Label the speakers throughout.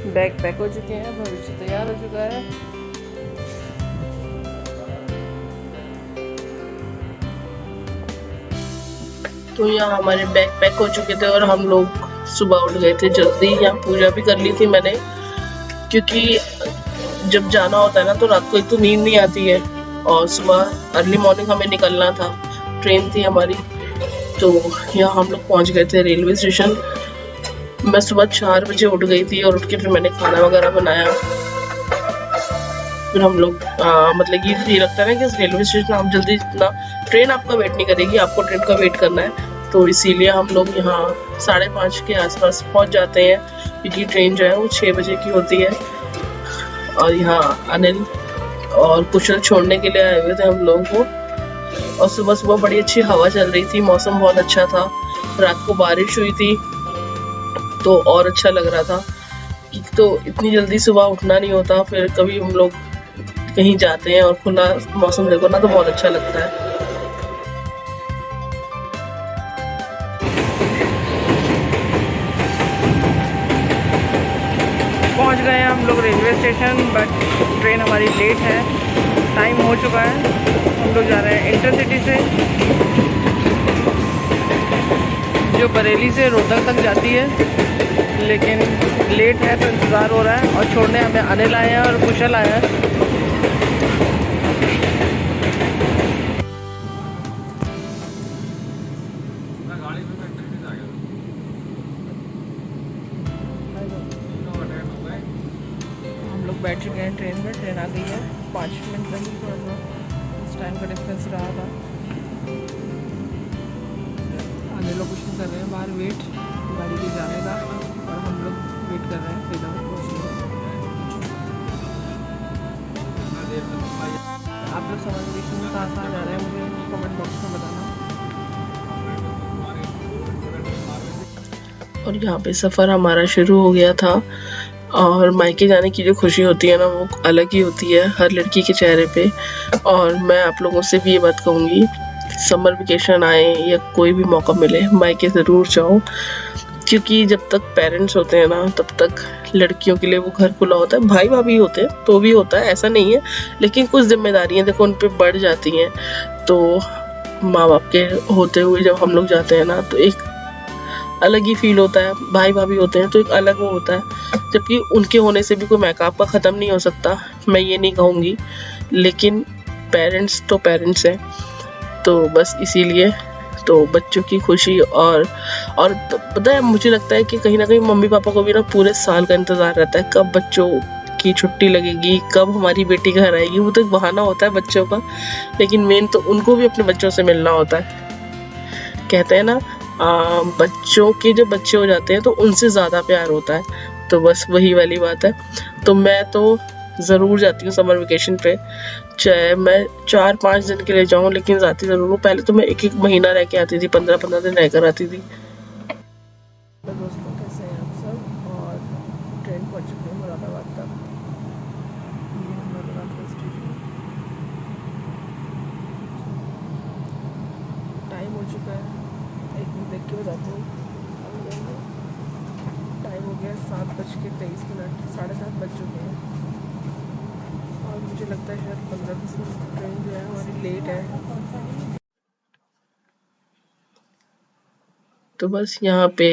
Speaker 1: Bag pack हो चुके हैं, भविष्य तैयार हो चुका है। तो यहाँ हमारे बैग पैक हो चुके थे और हम लोग सुबह उठ गए थे जल्दी। यहाँ पूजा भी कर ली थी मैंने, क्योंकि जब जाना होता है ना तो रात को एक तो नींद नहीं आती है और सुबह अर्ली मॉर्निंग हमें निकलना था, ट्रेन थी हमारी। तो यहाँ हम लोग पहुँच गए थे रेलवे स्टेशन। मैं सुबह 4 बजे उठ गई थी और उठ के फिर मैंने खाना वगैरह बनाया। फिर हम लोग मतलब ये लगता है ना कि रेलवे स्टेशन आप जल्दी जितना ट्रेन आपका वेट नहीं करेगी, आपको ट्रेन का वेट करना है। तो इसीलिए हम लोग यहाँ 5:30 के आसपास पहुँच जाते हैं, क्योंकि ट्रेन जो है वो 6 बजे की होती है। और यहाँ अनिल और कुशल छोड़ने के लिए आए हुए थे हम लोगों को। और सुबह सुबह बड़ी अच्छी हवा चल रही थी, मौसम बहुत अच्छा था, रात को बारिश हुई थी तो और अच्छा लग रहा था। तो इतनी जल्दी सुबह उठना नहीं होता, फिर कभी हम लोग कहीं जाते हैं और खुला मौसम देखो ना तो बहुत अच्छा लगता है। पहुंच गए हैं हम लोग रेलवे स्टेशन, बट ट्रेन हमारी लेट है, टाइम हो चुका है। हम लोग जा रहे हैं इंटरसिटी से, जो बरेली से रोहतक तक जाती है, लेकिन लेट है तो इंतज़ार हो रहा है। और छोड़ने हमें अनिल आए हैं और कुशल आया है। हम लोग बैठ चुके हैं ट्रेन में, ट्रेन आ गई है। 5 मिनट लगी, थोड़ा सा उस टाइम का डिफरेंस रहा था। आने लोग कुछ नहीं कर रहे हैं बाहर, वेट गाड़ी के जाने का, और हम लोग वेट कर रहे हैं फिर आप लोग समर वेकेशन में कहाँ कहाँ जा रहे हैं मुझे कमेंट बॉक्स में बताना। और यहाँ पे सफ़र हमारा शुरू हो गया था, और मायके जाने की जो खुशी होती है ना वो अलग ही होती है हर लड़की के चेहरे पे। और मैं आप लोगों से भी ये बात कहूँगी, समर वेकेशन आए या कोई भी मौका मिले मायके ज़रूर जाओ, क्योंकि जब तक पेरेंट्स होते हैं ना तब तक लड़कियों के लिए वो घर खुला होता है। भाई भाभी होते हैं तो भी होता है, ऐसा नहीं है, लेकिन कुछ जिम्मेदारियां देखो उन पे बढ़ जाती हैं। तो माँ बाप के होते हुए जब हम लोग जाते हैं ना तो एक अलग ही फील होता है। भाई भाभी होते हैं तो एक अलग वो होता है, जबकि उनके होने से भी कोई मैकअप का ख़त्म नहीं हो सकता, मैं ये नहीं कहूँगी, लेकिन पेरेंट्स तो पेरेंट्स हैं। तो बस इसीलिए तो बच्चों की खुशी और पता है मुझे लगता है कि कहीं ना कहीं मम्मी पापा को भी ना पूरे साल का इंतज़ार रहता है कब बच्चों की छुट्टी लगेगी, कब हमारी बेटी घर आएगी। वो तो एक बहाना होता है बच्चों का, लेकिन मेन तो उनको भी अपने बच्चों से मिलना होता है। कहते हैं ना बच्चों के जब बच्चे हो जाते हैं तो उनसे ज़्यादा प्यार होता है, तो बस वही वाली बात है। तो मैं तो ज़रूर जाती हूँ समर वेकेशन पे, चाहे मैं 4-5 दिन के लिए जाऊँ, लेकिन जाती ज़रूर हूँ। पहले तो मैं 1-1 महीना रह के आती थी, 15-15 दिन रहकर आती थी। दोस्तों कैसे हैं आप सब, और ट्रेन पहुँच चुके हैं मुरादाबाद तक। ये है मुरादाबाद का स्टेशन, टाइम हो चुका है, एक मिनट देख के बताती हूँ। टाइम हो गया 7:23, 7:30 बज चुके हैं, और मुझे लगता है शायद 15-20 मिनट ट्रेन जो है हमारी लेट है। तो बस यहाँ पे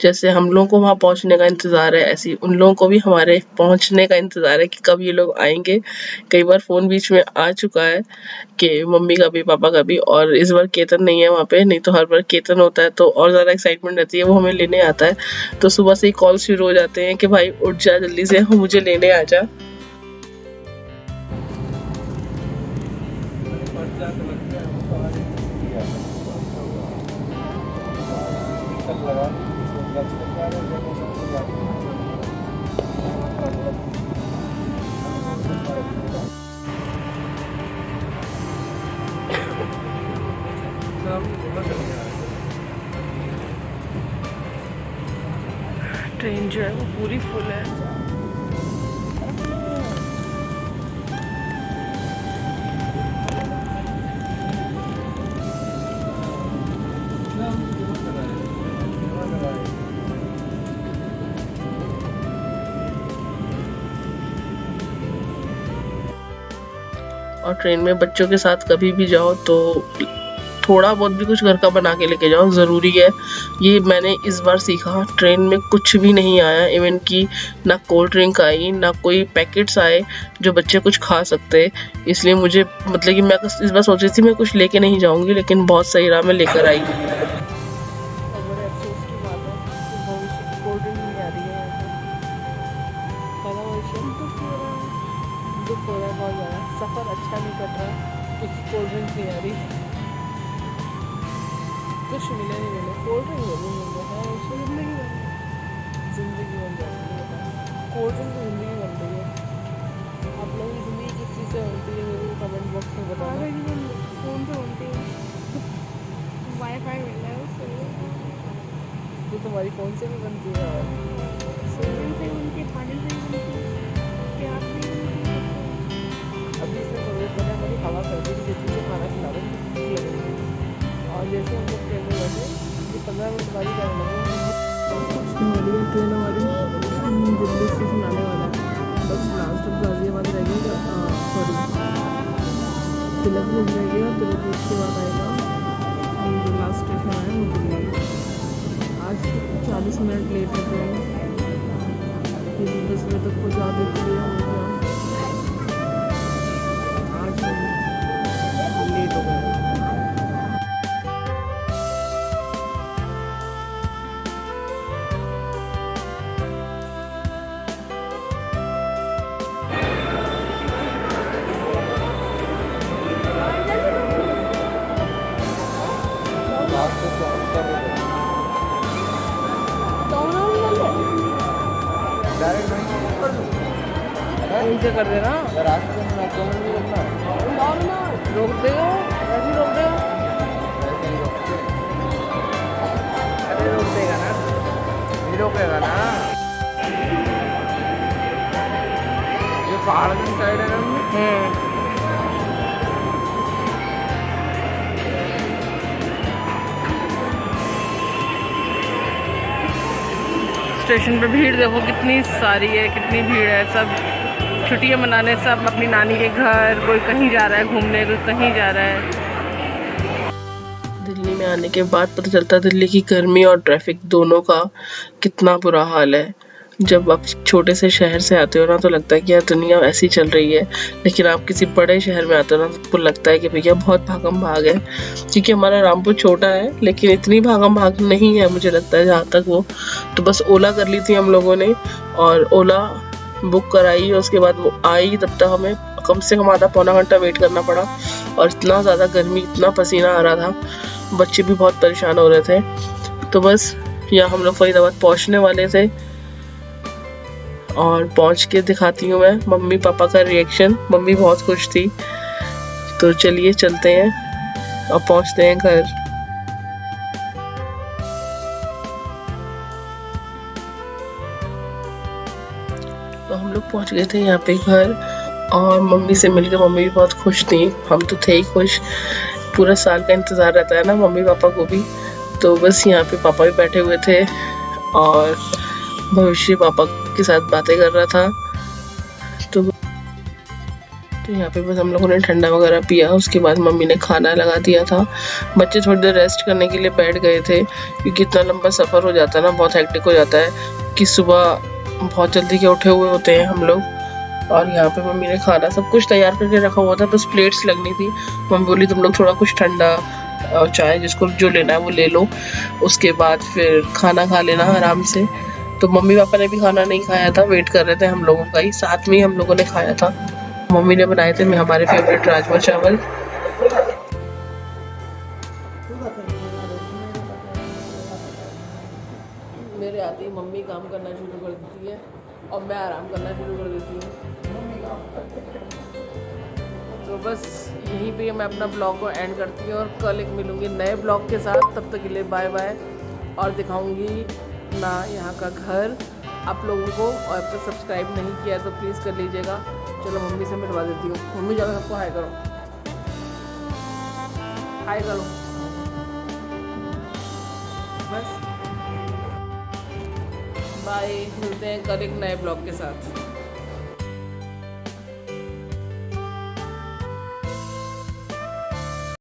Speaker 1: जैसे हम लोगों को वहाँ पहुँचने का इंतज़ार है, ऐसे ही उन लोगों को भी हमारे पहुँचने का इंतज़ार है कि कब ये लोग आएंगे। कई बार फ़ोन बीच में आ चुका है कि मम्मी का भी पापा का भी, और इस बार केतन नहीं है वहाँ पे, नहीं तो हर बार केतन होता है तो और ज़्यादा एक्साइटमेंट रहती है, वो हमें लेने आता है। तो सुबह से ही कॉल शुरू हो जाते हैं कि भाई उठ जा जल्दी से, मुझे लेने आ जा। ट्रेन जो है वो पूरी फुल है। और ट्रेन में बच्चों के साथ कभी भी जाओ तो थोड़ा बहुत भी कुछ घर का बना के लेके जाओ, ज़रूरी है। ये मैंने इस बार सीखा, ट्रेन में कुछ भी नहीं आया, इवन कि ना कोल्ड ड्रिंक आई, ना कोई पैकेट्स आए जो बच्चे कुछ खा सकते। इसलिए मुझे मतलब कि मैं इस बार सोच रही थी मैं कुछ लेके नहीं जाऊंगी, लेकिन बहुत सही रहा, मैं लेकर आई।
Speaker 2: सफ़र अच्छा नहीं कट रहा क्योंकि कोल्ड ड्रिंक नहीं आ रही। कुछ मिले नहीं, मिले कोल्ड ड्रिंक जरूर मिल रहा है, उससे ज़िंदगी बन जाती है। कोल्ड ड्रिंक की ज़िंदगी बन रही है। आप लोगों की ज़िंदगी किस चीज़ से बनती है मेरे को कमेंट बॉक्स में बताना।
Speaker 3: फ़ोन से बनती है, वाईफाई मिल रहा है उससे।
Speaker 2: तो तुम्हारी फ़ोन से भी बनती है और
Speaker 3: सोने से बनती है, पानी से बनती है, प्यार से बनती है।
Speaker 2: अभी से मैंने हमारी हवा कर दी जितनी से खाना खिला रहे और जैसे हम लोग ट्रेन में बैठे कि 15 मिनट बाद ही जाने लगे। ट्रेन हमारी दिल्ली स्टेशन आने वाला है, बस लास्ट गाज़ियाबाद रह गई, सॉरी तिलकपुर रह गया, तिलकपुर के बाद आएगा जो लास्ट स्टेशन है वो दिल्ली। आज 40 मिनट लेट है ट्रेन, 10 बजे तक पहुँचा देती है हमेशा। आज लेट हो गया। इनसे कर देना, रोक देगा, ऐसे ही रोक देगा, अरे रोक देगा ना, नहीं रोकेगा ना। ये पहाड़ की साइड है ना। स्टेशन पे भीड़ देखो कितनी सारी है, कितनी भीड़ है। सब छुट्टियां मनाने, सब अपनी नानी के घर, कोई कहीं जा रहा है घूमने, कोई कहीं जा रहा है।
Speaker 1: दिल्ली में आने के बाद पता चलता है दिल्ली की गर्मी और ट्रैफिक दोनों का कितना बुरा हाल है। जब आप छोटे से शहर से आते हो ना तो लगता है कि यार दुनिया ऐसी चल रही है, लेकिन आप किसी बड़े शहर में आते हो ना तो आपको लगता है कि भैया बहुत भागम भाग है। क्योंकि हमारा रामपुर छोटा है लेकिन इतनी भागम भाग नहीं है मुझे लगता है जहाँ तक वो। तो बस ओला कर ली थी हम लोगों ने और ओला बुक कराई, और उसके बाद वो आई, तब तक हमें कम से कम आधा पौना घंटा वेट करना पड़ा। और इतना ज़्यादा गर्मी, इतना पसीना आ रहा था, बच्चे भी बहुत परेशान हो रहे थे। तो बस यहाँ हम लोग फरीदाबाद पहुँचने वाले थे और पहुँच के दिखाती हूँ मैं मम्मी पापा का रिएक्शन। मम्मी बहुत खुश थी। तो चलिए चलते हैं और पहुँचते हैं घर। तो हम लोग पहुँच गए थे यहाँ पे घर और मम्मी से मिलकर मम्मी भी बहुत खुश थी, हम तो थे ही खुश। पूरा साल का इंतज़ार रहता है ना मम्मी पापा को भी। तो बस यहाँ पे पापा भी बैठे हुए थे और भविष्य पापा के साथ बातें कर रहा था। तो यहाँ पे बस हम लोगों ने ठंडा वगैरह पिया, उसके बाद मम्मी ने खाना लगा दिया था। बच्चे थोड़ी देर रेस्ट करने के लिए बैठ गए थे क्योंकि इतना लंबा सफ़र हो जाता है ना, बहुत हेक्टिक हो जाता है कि सुबह बहुत जल्दी के उठे हुए होते हैं हम लोग। और यहाँ पे मम्मी ने खाना सब कुछ तैयार करके रखा हुआ था, बस प्लेट्स लगनी थी। मम्मी बोली तुम लोग थोड़ा कुछ ठंडा चाय जिसको जो लेना है वो ले लो, उसके बाद फिर खाना खा लेना आराम से। तो मम्मी पापा ने भी खाना नहीं खाया था, वेट कर रहे थे हम लोगों का ही, साथ में ही हम लोगों ने खाया था। मम्मी ने बनाए थे हमारे फेवरेट राजमा चावल।
Speaker 2: मेरे आते ही मम्मी काम करना शुरू कर देती है और मैं आराम करना शुरू कर देती हूँ। तो बस यहीं पे मैं अपना ब्लॉग को एंड करती हूँ और कल एक मिलूँगी नए ब्लॉग के साथ। तब तक के लिए बाय बाय। और दिखाऊँगी ना यहाँ का घर आप लोगों को, और अब तक सब्सक्राइब नहीं किया तो प्लीज़ कर लीजिएगा। चलो मम्मी से मिलवा देती हूँ। मम्मी जाकर सबको हाय करो, हाय करो बस। बाय, मिलते हैं कल एक नए ब्लॉग के साथ।